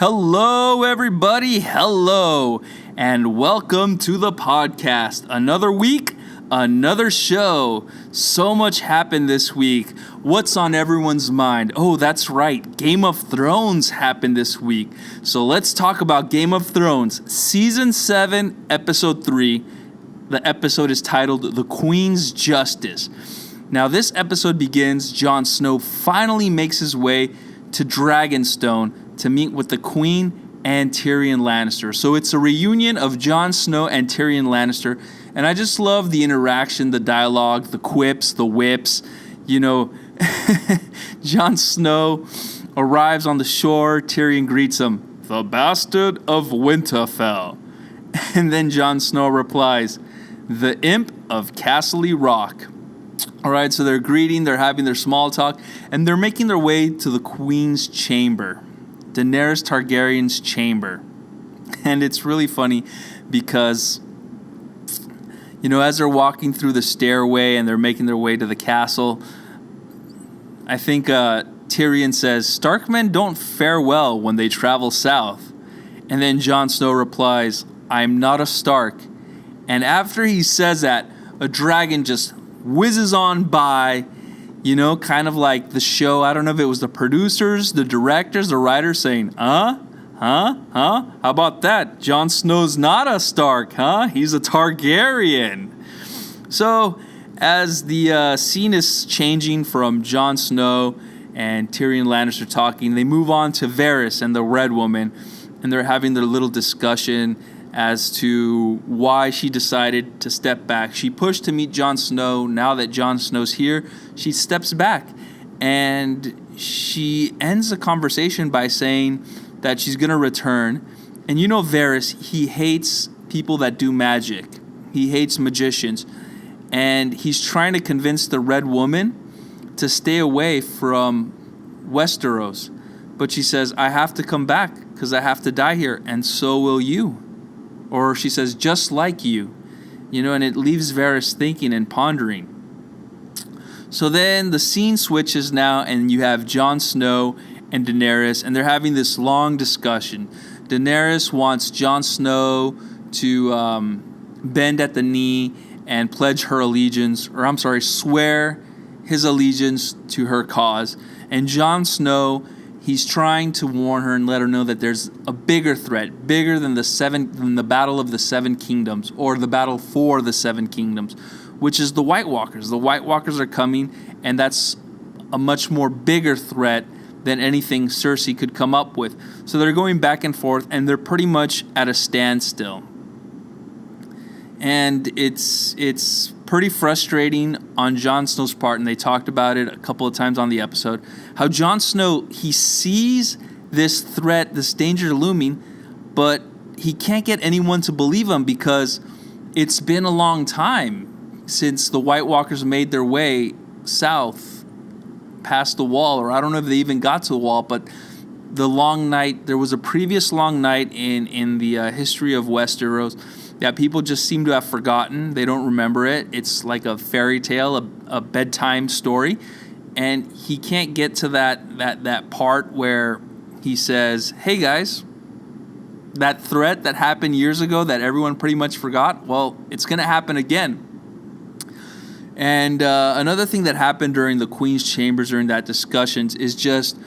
Hello, everybody. Hello, and welcome to the podcast. Another week, another show. So much happened this week. What's on everyone's mind? Oh, that's right. Game of Thrones happened this week. So let's talk about Game of Thrones, Season 7, Episode 3. The episode is titled The Queen's Justice. Now, this episode begins. Jon Snow finally makes his way to Dragonstone to meet with the Queen and Tyrion Lannister. So it's a reunion of Jon Snow and Tyrion Lannister. And I just love the interaction, the dialogue, the quips, the whips. You know, Jon Snow arrives on the shore. Tyrion greets him, "The bastard of Winterfell." And then Jon Snow replies, "The imp of Castle Rock." All right, so they're greeting, they're having their small talk, and they're making their way to the Queen's chamber, Daenerys Targaryen's chamber. And it's really funny because, you know, as they're walking through the stairway and they're making their way to the castle, I think Tyrion says, "Starkmen don't fare well when they travel south." And then Jon Snow replies, "I'm not a Stark." And after he says that, a dragon just whizzes on by, you know, kind of like the show. I don't know if it was the producers, the directors, the writers saying, Huh? How about that? Jon Snow's not a Stark, huh? He's a Targaryen." So as the scene is changing from Jon Snow and Tyrion Lannister talking, they move on to Varys and the Red Woman, and they're having their little discussion as to why she decided to step back. She pushed to meet Jon Snow. Now that Jon Snow's here, she steps back. And she ends the conversation by saying that she's going to return. And you know Varys, he hates people that do magic. He hates magicians. And he's trying to convince the Red Woman to stay away from Westeros. But she says, "I have to come back because I have to die here, and so will you." Or she says, "just like you." You know, and it leaves Varys thinking and pondering. So then the scene switches now, and you have Jon Snow and Daenerys, and they're having this long discussion. Daenerys wants Jon Snow to bend at the knee and pledge her allegiance, swear his allegiance to her cause. And Jon Snow, he's trying to warn her and let her know that there's a bigger threat, bigger than the Battle of the Seven Kingdoms, or the battle for the Seven Kingdoms, which is the White Walkers. The White Walkers are coming, and that's a much more bigger threat than anything Cersei could come up with. So they're going back and forth, and they're pretty much at a standstill. And it's pretty frustrating on Jon Snow's part, and they talked about it a couple of times on the episode, how Jon Snow, he sees this threat, this danger looming, but he can't get anyone to believe him because it's been a long time since the White Walkers made their way south past the wall, or I don't know if they even got to the wall, but the long night, there was a previous long night in the history of Westeros that people just seem to have forgotten. They don't remember it. It's like a fairy tale, a bedtime story. And he can't get to that part where he says, "Hey guys, that threat that happened years ago that everyone pretty much forgot, well, it's going to happen again." And another thing that happened during the Queen's Chambers during that discussions is just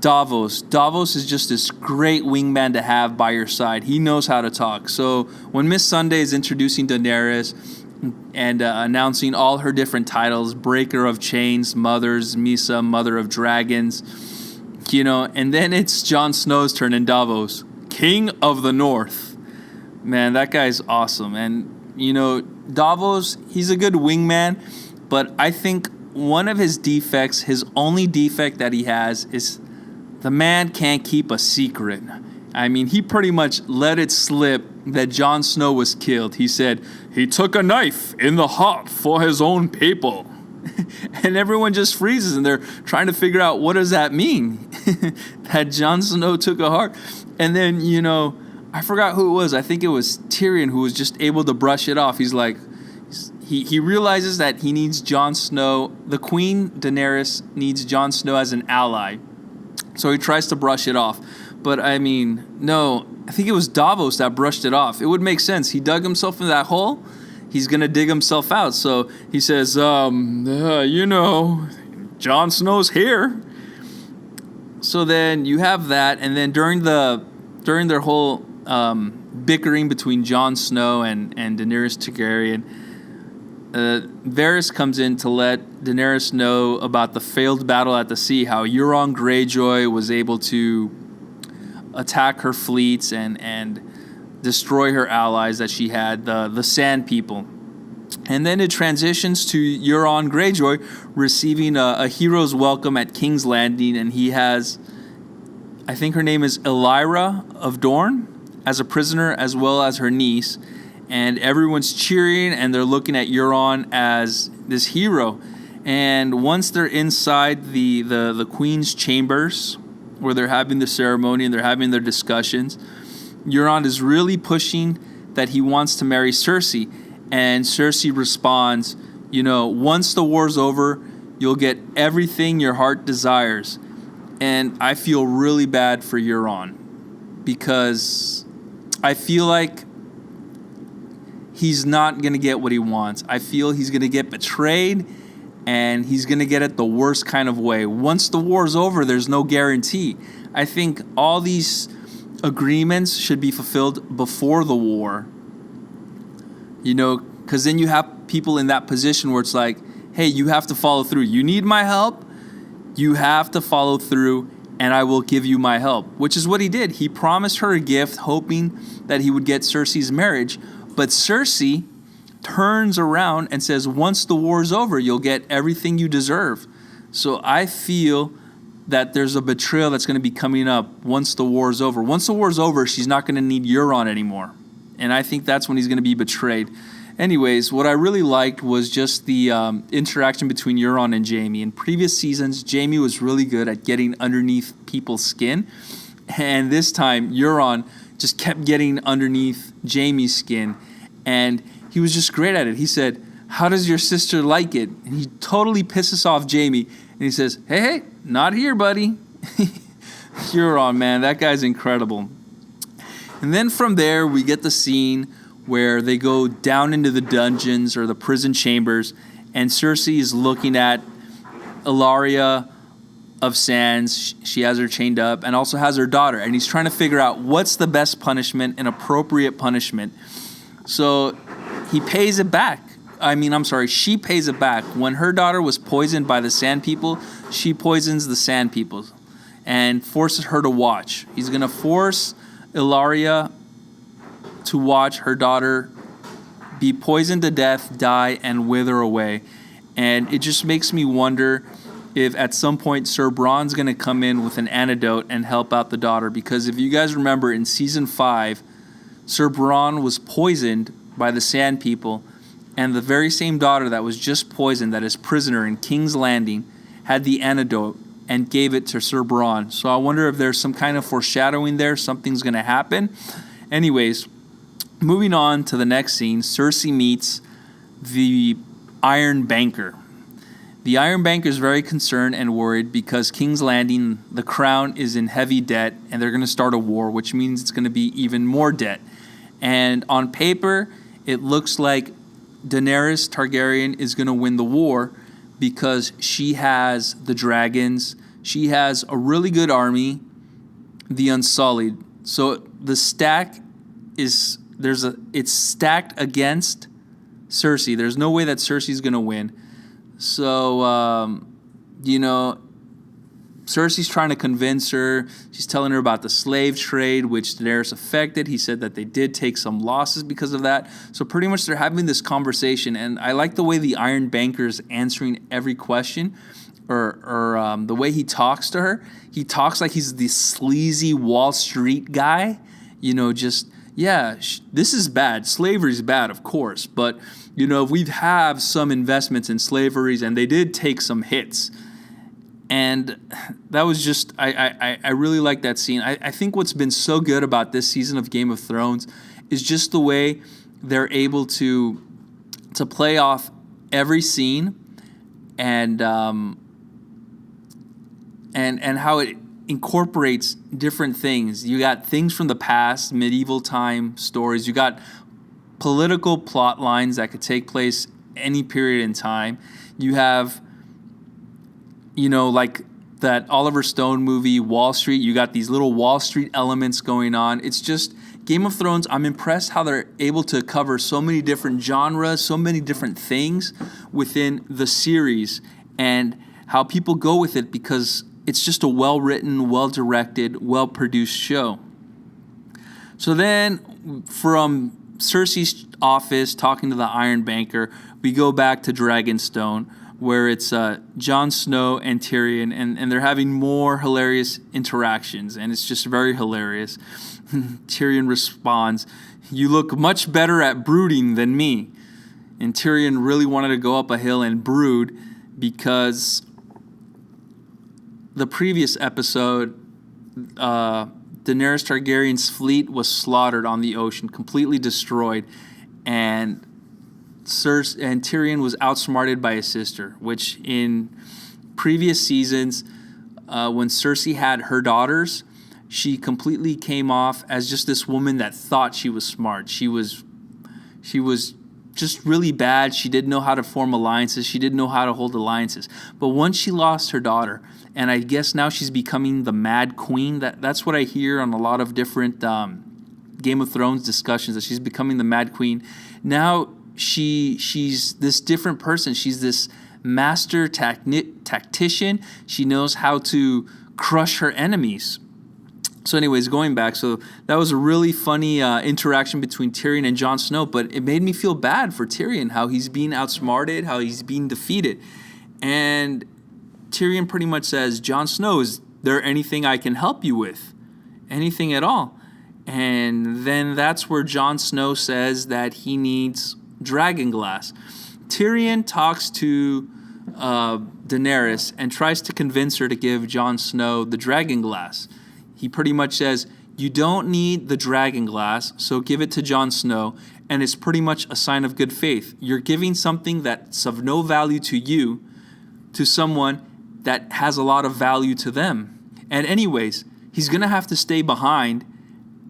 Davos. Davos is just this great wingman to have by your side. He knows how to talk. So when Miss Sunday is introducing Daenerys and announcing all her different titles, Breaker of Chains, Mothers, Misa, Mother of Dragons, you know, and then it's Jon Snow's turn in Davos, King of the North. Man, that guy's awesome. And, you know, Davos, he's a good wingman, but I think one of his defects, his only defect that he has, is the man can't keep a secret. I mean, he pretty much let it slip that Jon Snow was killed. He said, "He took a knife in the heart for his own people." And everyone just freezes, and they're trying to figure out, what does that mean? That Jon Snow took a heart. And then, you know, I forgot who it was. I think it was Tyrion who was just able to brush it off. He's like, he realizes that he needs Jon Snow. The Queen, Daenerys, needs Jon Snow as an ally. So he tries to brush it off. But I mean, no, I think it was Davos that brushed it off. It would make sense. He dug himself in that hole. He's going to dig himself out. So he says, Jon Snow's here. So then you have that. And then during their whole bickering between Jon Snow and Daenerys Targaryen, Varys comes in to let Daenerys know about the failed battle at the sea, how Euron Greyjoy was able to attack her fleets and destroy her allies that she had, the Sand People. And then it transitions to Euron Greyjoy receiving a hero's welcome at King's Landing, and he has, I think her name is Ellyra of Dorne, as a prisoner, as well as her niece. And everyone's cheering, and they're looking at Euron as this hero. And once they're inside the Queen's chambers, where they're having the ceremony and they're having their discussions, Euron is really pushing that he wants to marry Cersei. And Cersei responds, once the war's over, you'll get everything your heart desires. And I feel really bad for Euron, because I feel like he's not going to get what he wants. I feel he's going to get betrayed, and he's going to get it the worst kind of way. Once the war's over, there's no guarantee. I think all these agreements should be fulfilled before the war. Because then you have people in that position where it's like, hey, you have to follow through. You need my help? You have to follow through, and I will give you my help, which is what he did. He promised her a gift, hoping that he would get Cersei's marriage. But Cersei turns around and says, once the war's over, you'll get everything you deserve. So I feel that there's a betrayal that's going to be coming up once the war's over. Once the war's over, she's not going to need Euron anymore. And I think that's when he's going to be betrayed. Anyways, what I really liked was just the interaction between Euron and Jaime. In previous seasons, Jaime was really good at getting underneath people's skin. And this time, Euron just kept getting underneath Jaime's skin. And he was just great at it. He said, how does your sister like it? And he totally pisses off Jaime. And he says, hey, not here, buddy. Euron, man, that guy's incredible. And then from there, we get the scene where they go down into the dungeons or the prison chambers, and Cersei is looking at Ellaria of Sands. She has her chained up and also has her daughter, and he's trying to figure out what's the best punishment, an appropriate punishment. So he pays it back. She pays it back. When her daughter was poisoned by the Sand People, she poisons the Sand People and forces her to watch. He's going to force Ellaria to watch her daughter be poisoned to death, die, and wither away. And it just makes me wonder if at some point Sir Bronn's going to come in with an antidote and help out the daughter. Because if you guys remember, in Season 5, Sir Bronn was poisoned by the Sand People, and the very same daughter that was just poisoned, that is prisoner in King's Landing, had the antidote and gave it to Sir Bronn. So I wonder if there's some kind of foreshadowing there, something's going to happen. Anyways, moving on to the next scene, Cersei meets the Iron Banker. The Iron Banker is very concerned and worried because King's Landing, the crown, is in heavy debt, and they're going to start a war, which means it's going to be even more debt. And on paper, it looks like Daenerys Targaryen is going to win the war because she has the dragons. She has a really good army, the Unsullied. So the stack is it's stacked against Cersei. There's no way that Cersei's going to win. So, Cersei's trying to convince her. She's telling her about the slave trade, which Daenerys affected. He said that they did take some losses because of that. So pretty much they're having this conversation, and I like the way the Iron Banker is answering every question, or the way he talks to her. He talks like he's the sleazy Wall Street guy, this is bad. Slavery's bad, of course, but we have some investments in slaveries, and they did take some hits. And that was just, I really like that scene. I think what's been so good about this season of Game of Thrones is just the way they're able to play off every scene and how incorporates different things. You got things from the past, medieval time stories. You got political plot lines that could take place any period in time. You have, like that Oliver Stone movie, Wall Street. You got these little Wall Street elements going on. It's just Game of Thrones. I'm impressed how they're able to cover so many different genres, so many different things within the series, and how people go with it because it's just a well-written, well-directed, well-produced show. So then from Cersei's office talking to the Iron Banker, we go back to Dragonstone, where it's Jon Snow and Tyrion, and they're having more hilarious interactions, and it's just very hilarious. Tyrion responds, "You look much better at brooding than me." And Tyrion really wanted to go up a hill and brood because the previous episode, Daenerys Targaryen's fleet was slaughtered on the ocean, completely destroyed, and Tyrion was outsmarted by his sister, which in previous seasons, when Cersei had her daughters, she completely came off as just this woman that thought she was smart. She was just really bad. She didn't know how to form alliances. She didn't know how to hold alliances. But once she lost her daughter, and I guess now she's becoming the Mad Queen. That's what I hear on a lot of different Game of Thrones discussions, that she's becoming the Mad Queen. Now she's this different person. She's this master tactician. She knows how to crush her enemies. So anyways, going back, so that was a really funny interaction between Tyrion and Jon Snow, but it made me feel bad for Tyrion, how he's being outsmarted, how he's being defeated. And Tyrion pretty much says, "Jon Snow, is there anything I can help you with? Anything at all?" And then that's where Jon Snow says that he needs dragonglass. Tyrion talks to Daenerys and tries to convince her to give Jon Snow the dragonglass. He pretty much says, "You don't need the dragonglass, so give it to Jon Snow," and it's pretty much a sign of good faith. You're giving something that's of no value to you to someone that has a lot of value to them. And anyways, he's going to have to stay behind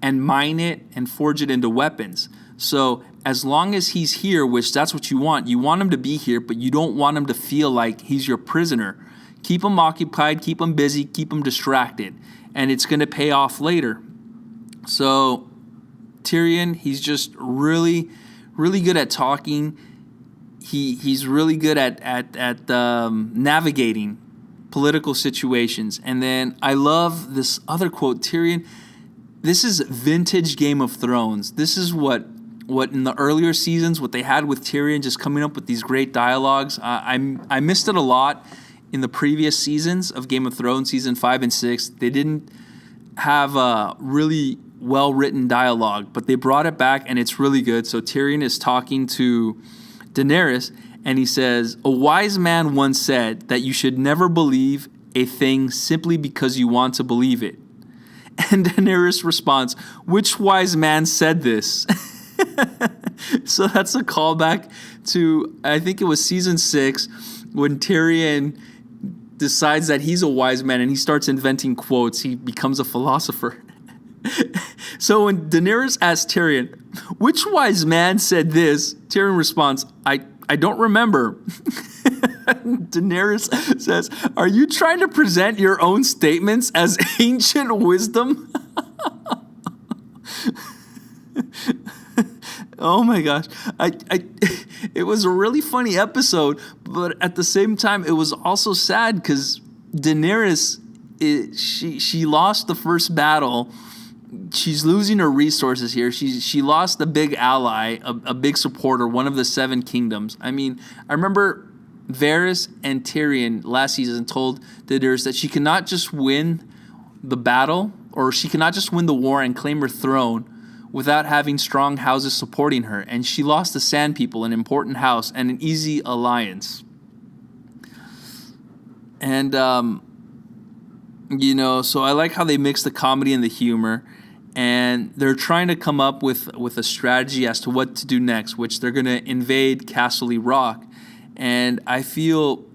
and mine it and forge it into weapons. So as long as he's here, which that's what you want him to be here, but you don't want him to feel like he's your prisoner. Keep him occupied, keep him busy, keep him distracted, and it's going to pay off later. So Tyrion, he's just really, really good at talking. He's really good at navigating political situations. And then I love this other quote, Tyrion. This is vintage Game of Thrones. This is what in the earlier seasons, what they had with Tyrion, just coming up with these great dialogues. I missed it a lot in the previous seasons of Game of Thrones, season 5 and 6. They didn't have a really well-written dialogue, but they brought it back, and it's really good. So Tyrion is talking to Daenerys, and he says, "A wise man once said that you should never believe a thing simply because you want to believe it." And Daenerys responds, "Which wise man said this?" So that's a callback to, I think it was season 6, when Tyrion decides that he's a wise man and he starts inventing quotes. He becomes a philosopher. So when Daenerys asks Tyrion, "Which wise man said this?" Tyrion responds, I don't remember. Daenerys says, "Are you trying to present your own statements as ancient wisdom?" Oh my gosh. It was a really funny episode, but at the same time, it was also sad because Daenerys, she lost the first battle. She's losing her resources here. She lost a big ally, a big supporter, one of the 7 kingdoms. I mean, I remember Varys and Tyrion last season told Daenerys that she cannot just win the battle, or she cannot just win the war and claim her throne without having strong houses supporting her. And she lost the Sand People, an important house, and an easy alliance. And, so I like how they mix the comedy and the humor. And they're trying to come up with a strategy as to what to do next, which they're going to invade Casterly Rock. And I feel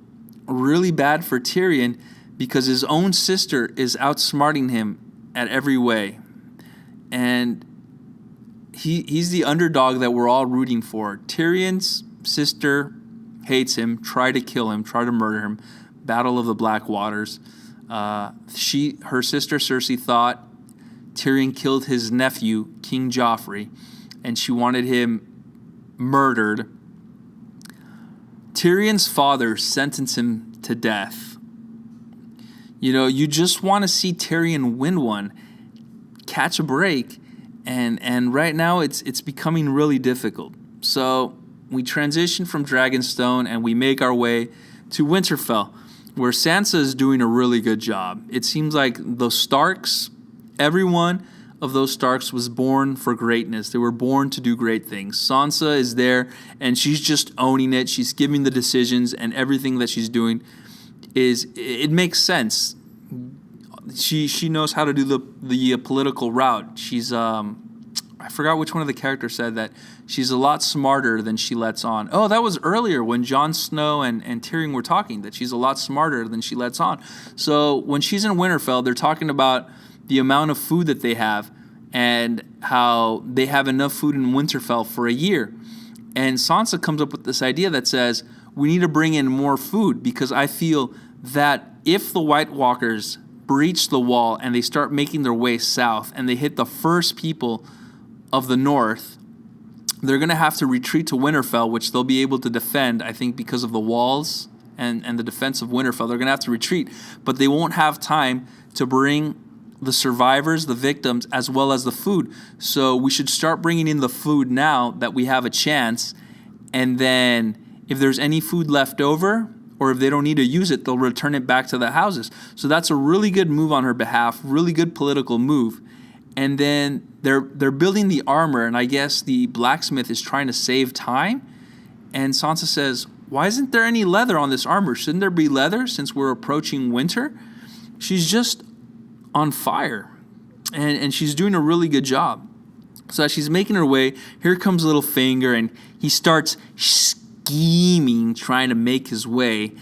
really bad for Tyrion because his own sister is outsmarting him at every way. And he's the underdog that we're all rooting for. Tyrion's sister hates him, try to kill him, try to murder him. Battle of the Black Waters. Her sister Cersei thought Tyrion killed his nephew, King Joffrey, and she wanted him murdered. Tyrion's father sentenced him to death. You know, you just want to see Tyrion win one, catch a break, and right now it's becoming really difficult. So we transition from Dragonstone and we make our way to Winterfell, where Sansa is doing a really good job. It seems like the Starks, everyone of those Starks was born for greatness. They were born to do great things. Sansa is there, and she's just owning it. She's giving the decisions, and everything that she's doing it makes sense. She knows how to do the political route. She's I forgot which one of the characters said that she's a lot smarter than she lets on. Oh, that was earlier when Jon Snow and Tyrion were talking, that she's a lot smarter than she lets on. So when she's in Winterfell, they're talking about the amount of food that they have and how they have enough food in Winterfell for a year. And Sansa comes up with this idea that says, we need to bring in more food, because I feel that if the White Walkers breach the wall and they start making their way south and they hit the first people of the north, they're going to have to retreat to Winterfell, which they'll be able to defend, I think, because of the walls and the defense of Winterfell. They're going to have to retreat, but they won't have time to bring the survivors, the victims, as well as the food. So we should start bringing in the food now that we have a chance, and then if there's any food left over, or if they don't need to use it, they'll return it back to the houses. So that's a really good move on her behalf, really good political move. And then they're building the armor, and I guess the blacksmith is trying to save time. And Sansa says, why isn't there any leather on this armor? Shouldn't there be leather since we're approaching winter? She's just on fire, and she's doing a really good job. So as she's making her way, here comes Littlefinger, and he starts scheming, trying to make his way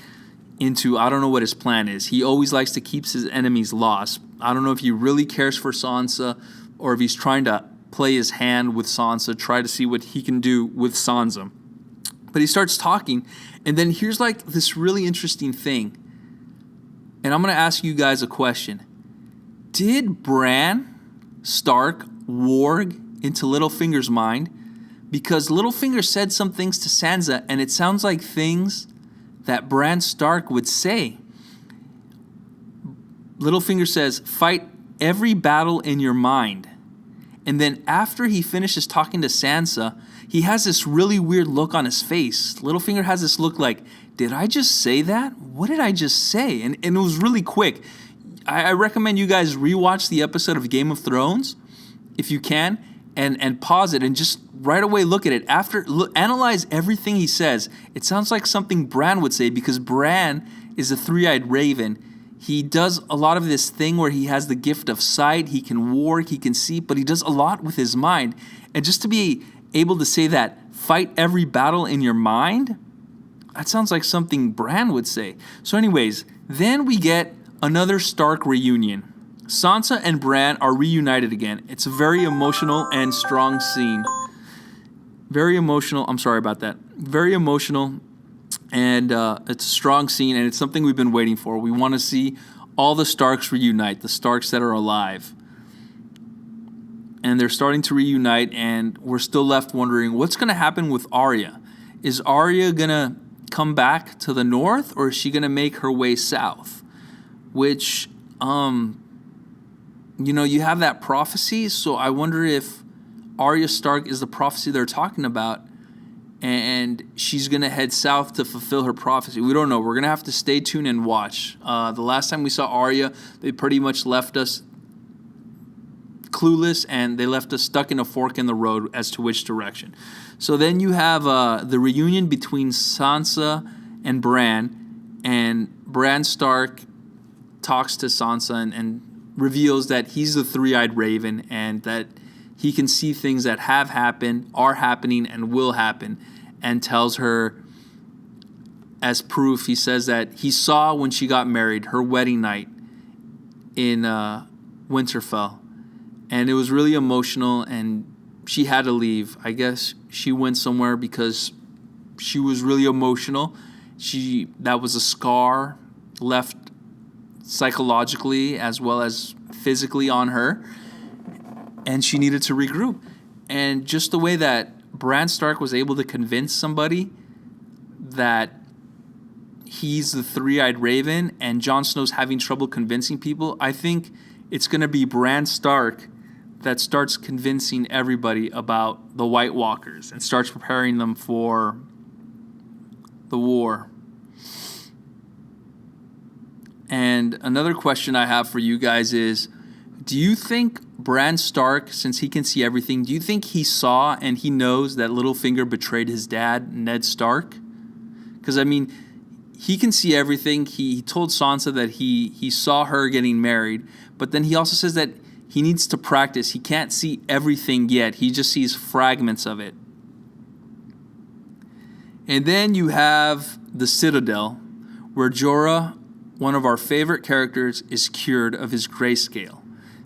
into, I don't know what his plan is. He always likes to keep his enemies lost. I don't know if he really cares for Sansa, or if he's trying to play his hand with Sansa, try to see what he can do with Sansa. But he starts talking, and then here's like this really interesting thing. And I'm going to ask you guys a question. Did Bran Stark warg into Littlefinger's mind? Because Littlefinger said some things to Sansa, and it sounds like things that Bran Stark would say. Littlefinger says, fight every battle in your mind. And then after he finishes talking to Sansa, he has this really weird look on his face. Littlefinger has this look like, did I just say that? What did I just say? And it was really quick. I recommend you guys rewatch the episode of Game of Thrones, if you can, and pause it and just right away look at it. Analyze everything he says. It sounds like something Bran would say, because Bran is a three-eyed raven. He does a lot of this thing where he has the gift of sight. He can warg, he can see, but he does a lot with his mind. And just to be able to say that, fight every battle in your mind, that sounds like something Bran would say. So anyways, then we get another Stark reunion. Sansa and Bran are reunited again. It's a very emotional and strong scene. Very emotional. I'm sorry about that. Very emotional, and it's a strong scene, and it's something we've been waiting for. We want to see all the Starks reunite, the Starks that are alive. And they're starting to reunite, and we're still left wondering what's going to happen with Arya. Is Arya going to come back to the north, or is she going to make her way south? Which, you have that prophecy, so I wonder if Arya Stark is the prophecy they're talking about, and she's going to head south to fulfill her prophecy. We don't know. We're going to have to stay tuned and watch. The last time we saw Arya, they pretty much left us clueless, and they left us stuck in a fork in the road as to which direction. So then you have the reunion between Sansa and Bran Stark talks to Sansa and reveals that he's the three-eyed raven, and that he can see things that have happened, are happening, and will happen, and tells her as proof, he says that he saw when she got married, her wedding night in Winterfell. And it was really emotional, and she had to leave. I guess she went somewhere because she was really emotional. That was a scar left psychologically as well as physically on her, and she needed to regroup. And just the way that Bran Stark was able to convince somebody that he's the three-eyed raven and Jon Snow's having trouble convincing people, I think it's going to be Bran Stark that starts convincing everybody about the White Walkers and starts preparing them for the war. And another question I have for you guys is, do you think Bran Stark, since he can see everything, do you think he saw and he knows that Littlefinger betrayed his dad, Ned Stark? Because, I mean, he can see everything. He told Sansa that he saw her getting married, but then he also says that he needs to practice. He can't see everything yet. He just sees fragments of it. And then you have the Citadel, where Jorah, one of our favorite characters, is cured of his grayscale.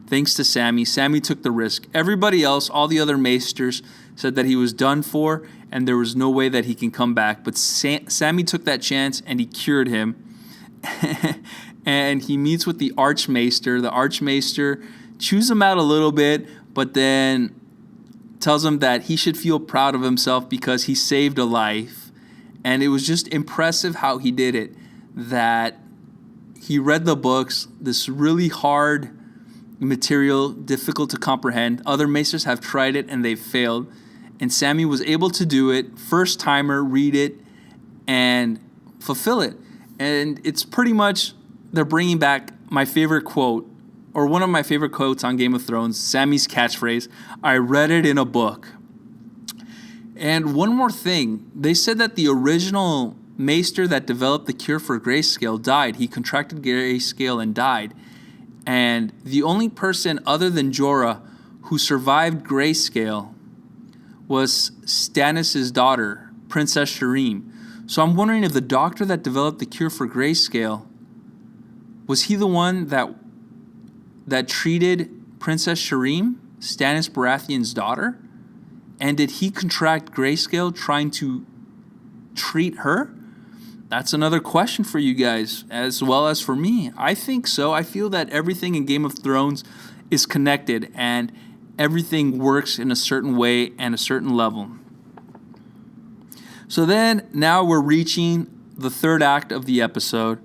Thanks to Sammy. Sammy took the risk. Everybody else, all the other maesters, said that he was done for and there was no way that he can come back. But Sammy took that chance and he cured him. And he meets with the Archmaester. The Archmaester chews him out a little bit, but then tells him that he should feel proud of himself because he saved a life. And it was just impressive how he did it. That he read the books, this really hard material, difficult to comprehend. Other maesters have tried it and they've failed. And Sammy was able to do it, first timer, read it, and fulfill it. And it's pretty much, they're bringing back my favorite quote, or one of my favorite quotes on Game of Thrones, Sammy's catchphrase, I read it in a book. And one more thing, they said that the original maester that developed the cure for grayscale died. He contracted grayscale and died. And the only person other than Jorah who survived grayscale was Stannis' daughter, Princess Shireen. So I'm wondering if the doctor that developed the cure for grayscale, was he the one that treated Princess Shireen, Stannis Baratheon's daughter? And did he contract grayscale trying to treat her? That's another question for you guys, as well as for me. I think so. I feel that everything in Game of Thrones is connected and everything works in a certain way and a certain level. So then, now we're reaching the third act of the episode,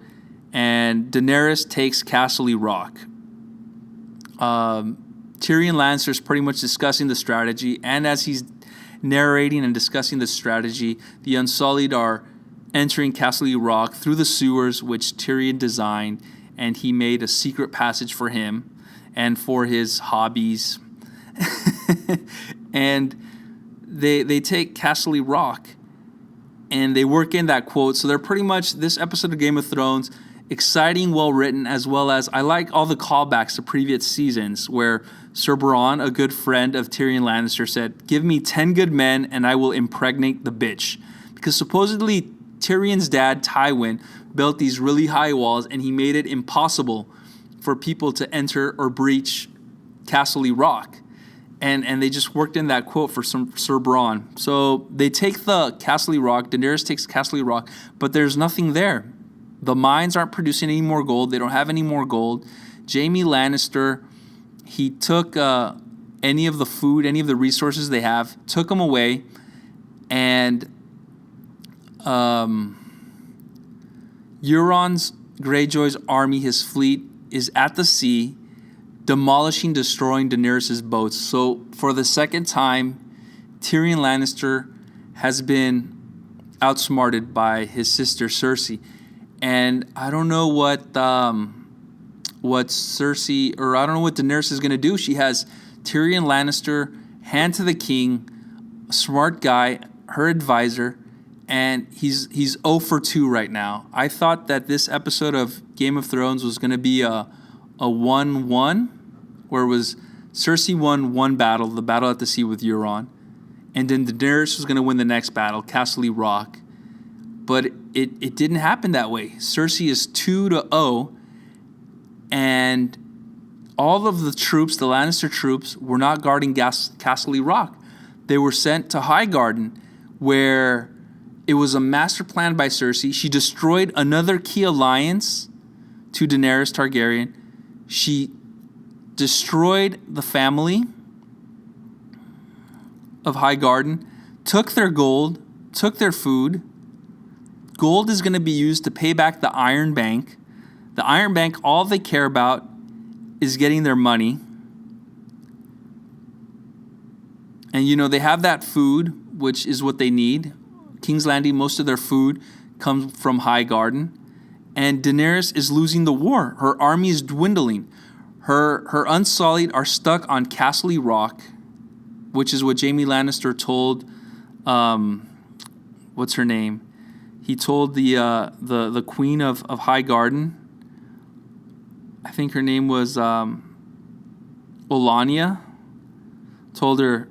and Daenerys takes Casterly Rock. Tyrion Lannister is pretty much discussing the strategy, and as he's narrating and discussing the strategy, the Unsullied are entering Casterly Rock through the sewers, which Tyrion designed, and he made a secret passage for him and for his hobbies. And they take Casterly Rock, and they work in that quote. So they're pretty much, this episode of Game of Thrones, exciting, well written, as well as I like all the callbacks to previous seasons where Sir Bronn, a good friend of Tyrion Lannister, said, give me 10 good men and I will impregnate the bitch. Because supposedly Tyrion's dad, Tywin, built these really high walls and he made it impossible for people to enter or breach Casterly Rock. And they just worked in that quote for Sir Bronn. So they take the Casterly Rock, Daenerys takes Casterly Rock, but there's nothing there. The mines aren't producing any more gold. They don't have any more gold. Jaime Lannister, he took any of the food, any of the resources they have, took them away, and Euron's Greyjoy's army, his fleet, is at the sea, demolishing, destroying Daenerys' boats. So for the second time, Tyrion Lannister has been outsmarted by his sister Cersei. And I don't know what Cersei, or I don't know what Daenerys is going to do. She has Tyrion Lannister, hand to the king, a smart guy, her advisor, and he's 0 for 2 right now. I thought that this episode of Game of Thrones was going to be a 1-1, where it was Cersei won one battle, the battle at the sea with Euron, and then Daenerys was going to win the next battle, Casterly Rock. But it didn't happen that way. Cersei is 2-0, and all of the troops, the Lannister troops, were not guarding Castle Rock. They were sent to Highgarden, where it was a master plan by Cersei. She destroyed another key alliance to Daenerys Targaryen. She destroyed the family of Highgarden, took their gold, took their food. Gold is going to be used to pay back the Iron Bank. The Iron Bank, all they care about is getting their money. And, they have that food, which is what they need. King's Landing, most of their food comes from Highgarden. And Daenerys is losing the war. Her army is dwindling. Her Unsullied are stuck on Castle Rock, which is what Jaime Lannister told, what's her name? He told the Queen of Highgarden. I think her name was Olenna. Told her,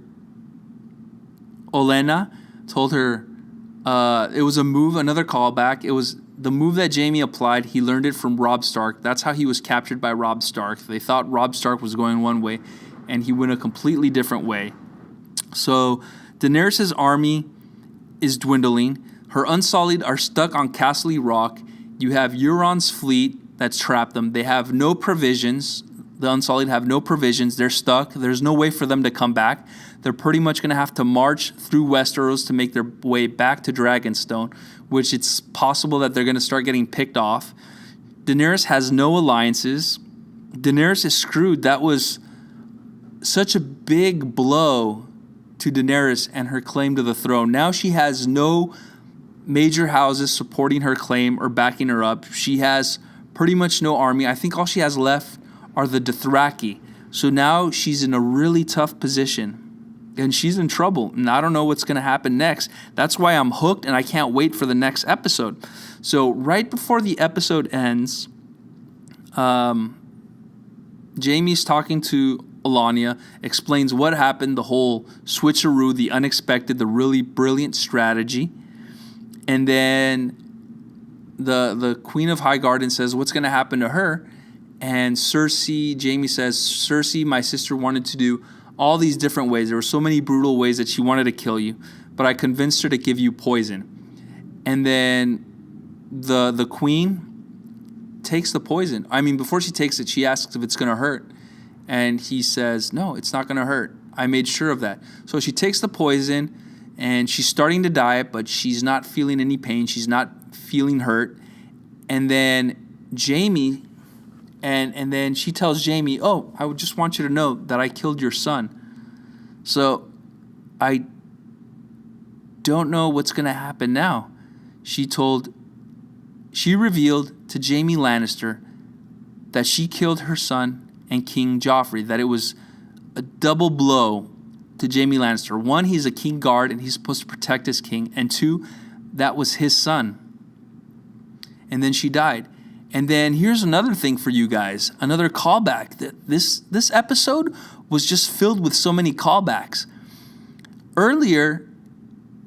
it was a move, another callback. It was the move that Jaime applied. He learned it from Robb Stark. That's how he was captured by Robb Stark. They thought Robb Stark was going one way, and he went a completely different way. So Daenerys' army is dwindling. Her Unsullied are stuck on Castle Rock. You have Euron's fleet that's trapped them. They have no provisions. The Unsullied have no provisions. They're stuck. There's no way for them to come back. They're pretty much going to have to march through Westeros to make their way back to Dragonstone, which it's possible that they're going to start getting picked off. Daenerys has no alliances. Daenerys is screwed. That was such a big blow to Daenerys and her claim to the throne. Now she has no major houses supporting her claim or backing her up. She has pretty much no army. I think all she has left are the Dothraki. So now she's in a really tough position. And she's in trouble. And I don't know what's going to happen next. That's why I'm hooked and I can't wait for the next episode. So right before the episode ends, Jaime's talking to Olenna, explains what happened, the whole switcheroo, the unexpected, the really brilliant strategy. And then the Queen of Highgarden says what's going to happen to her. And Jaime says, Cersei, my sister, wanted to do all these different ways. There were so many brutal ways that she wanted to kill you, but I convinced her to give you poison. And then the queen takes the poison. I mean, before she takes it, she asks if it's going to hurt. And he says, no, it's not going to hurt. I made sure of that. So she takes the poison, and she's starting to die, but she's not feeling any pain. She's not feeling hurt. And then Jaime... And then she tells Jaime, oh, I would just want you to know that I killed your son. So I don't know what's going to happen now. She revealed to Jaime Lannister that she killed her son and King Joffrey, that it was a double blow to Jaime Lannister. One, he's a king guard and he's supposed to protect his king. And two, that was his son. And then she died. And then here's another thing for you guys, another callback. This episode was just filled with so many callbacks. Earlier,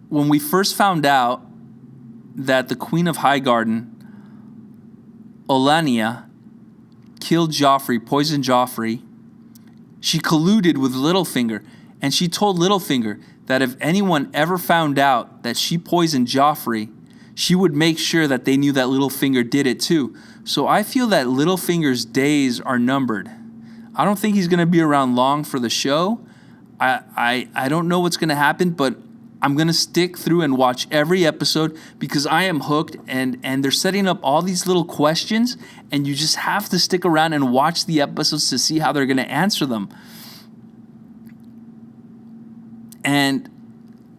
when we first found out that the Queen of Highgarden, Olenna, killed Joffrey, poisoned Joffrey, she colluded with Littlefinger. And she told Littlefinger that if anyone ever found out that she poisoned Joffrey, she would make sure that they knew that Littlefinger did it too. So I feel that Littlefinger's days are numbered. I don't think he's going to be around long for the show. I don't know what's going to happen, but I'm going to stick through and watch every episode because I am hooked, and they're setting up all these little questions, and you just have to stick around and watch the episodes to see how they're going to answer them. And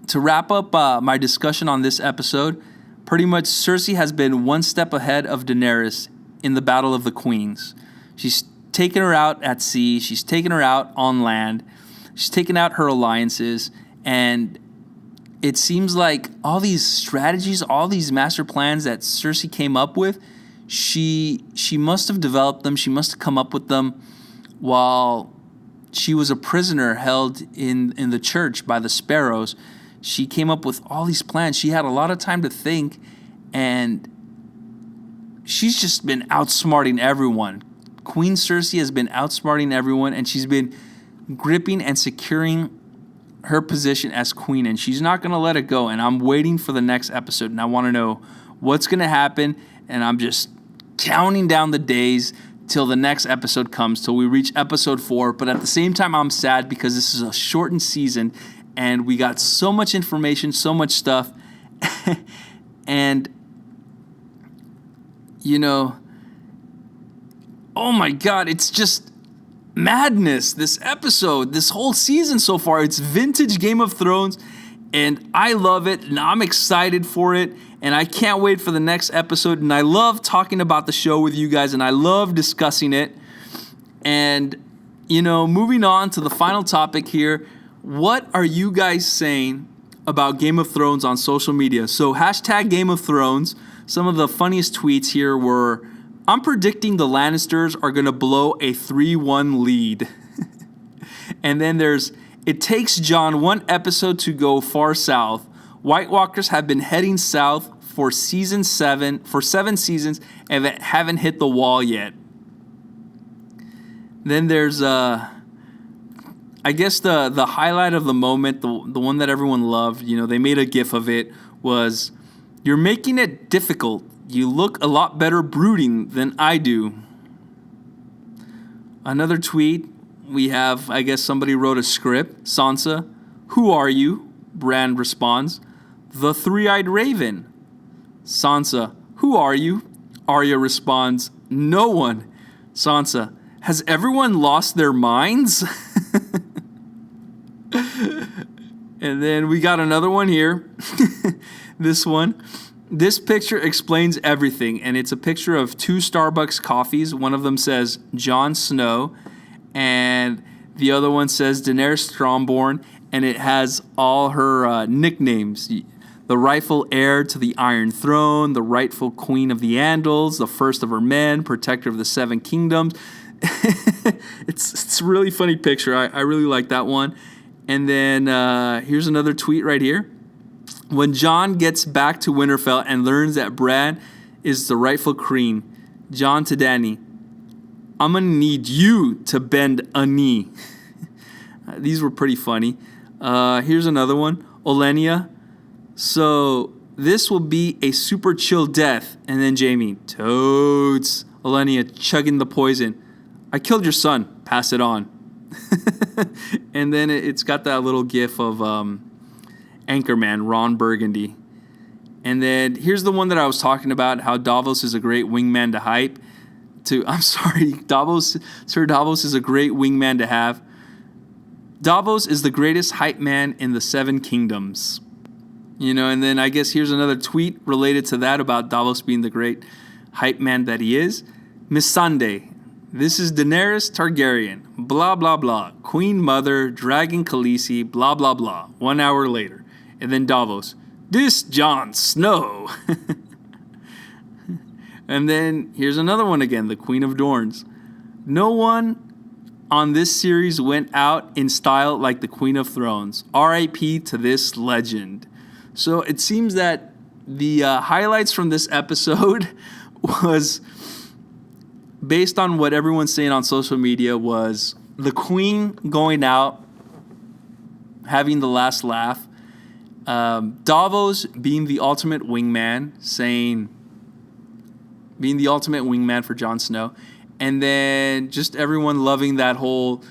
to wrap up my discussion on this episode, pretty much Cersei has been one step ahead of Daenerys in the Battle of the Queens. She's taken her out at sea. She's taken her out on land. She's taken out her alliances. And it seems like all these strategies, all these master plans that Cersei came up with, she must have developed them. She must have come up with them while she was a prisoner held in the church by the Sparrows. She came up with all these plans. She had a lot of time to think, and she's just been outsmarting everyone. Queen Cersei has been outsmarting everyone, and she's been gripping and securing her position as queen, and she's not going to let it go. And I'm waiting for the next episode, and I want to know what's going to happen, and I'm just counting down the days till the next episode comes, till we reach episode 4. But at the same time, I'm sad because this is a shortened season, and we got so much information, so much stuff, and oh my God, it's just madness, this episode, this whole season so far. It's vintage Game of Thrones, and I love it, and I'm excited for it, and I can't wait for the next episode, and I love talking about the show with you guys, and I love discussing it. And, moving on to the final topic here, what are you guys saying about Game of Thrones on social media? So hashtag Game of Thrones. Some of the funniest tweets here were, I'm predicting the Lannisters are going to blow a 3-1 lead. And then there's, it takes Jon one episode to go far south. White Walkers have been heading south for 7 seasons and haven't hit the wall yet. Then there's, I guess the highlight of the moment, the one that everyone loved, they made a gif of it, was, you're making it difficult. You look a lot better brooding than I do. Another tweet, we have, I guess somebody wrote a script. Sansa, who are you? Bran responds, the three-eyed raven. Sansa, who are you? Arya responds, no one. Sansa, has everyone lost their minds? And then we got another one here. This one. This picture explains everything, and it's a picture of 2 Starbucks coffees. One of them says Jon Snow, and the other one says Daenerys Stormborn, and it has all her nicknames. The rightful heir to the Iron Throne, the rightful queen of the Andals, the first of her men, protector of the 7 kingdoms. It's a really funny picture. I really like that one. And then here's another tweet right here. When Jon gets back to Winterfell and learns that Bran is the rightful queen, Jon to Dany, I'm going to need you to bend a knee. These were pretty funny. Here's another one. Olenna, so this will be a super chill death. And then Jaime, totes. Olenna chugging the poison. I killed your son. Pass it on. And then it's got that little gif of Anchorman, Ron Burgundy. And then here's the one that I was talking about, how Davos is a great wingman to hype. Sir Davos is a great wingman to have. Davos is the greatest hype man in the 7 kingdoms. And then I guess here's another tweet related to that about Davos being the great hype man that he is. Miss Sunday, this is Daenerys Targaryen, blah, blah, blah. Queen Mother, Dragon Khaleesi, blah, blah, blah. 1 hour later. And then Davos, this Jon Snow. And then here's another one again, the Queen of Dornes. No one on this series went out in style like the Queen of Thrones. R.I.P. to this legend. So it seems that the highlights from this episode was, based on what everyone's saying on social media, was the Queen going out, having the last laugh, Davos being the ultimate wingman, being the ultimate wingman for Jon Snow, and then just everyone loving that whole,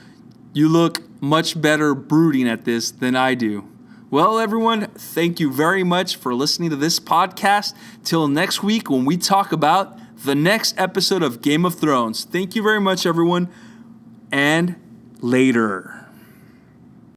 you look much better brooding at this than I do. Well, everyone, thank you very much for listening to this podcast. Till next week when we talk about the next episode of Game of Thrones. Thank you very much, everyone, and later.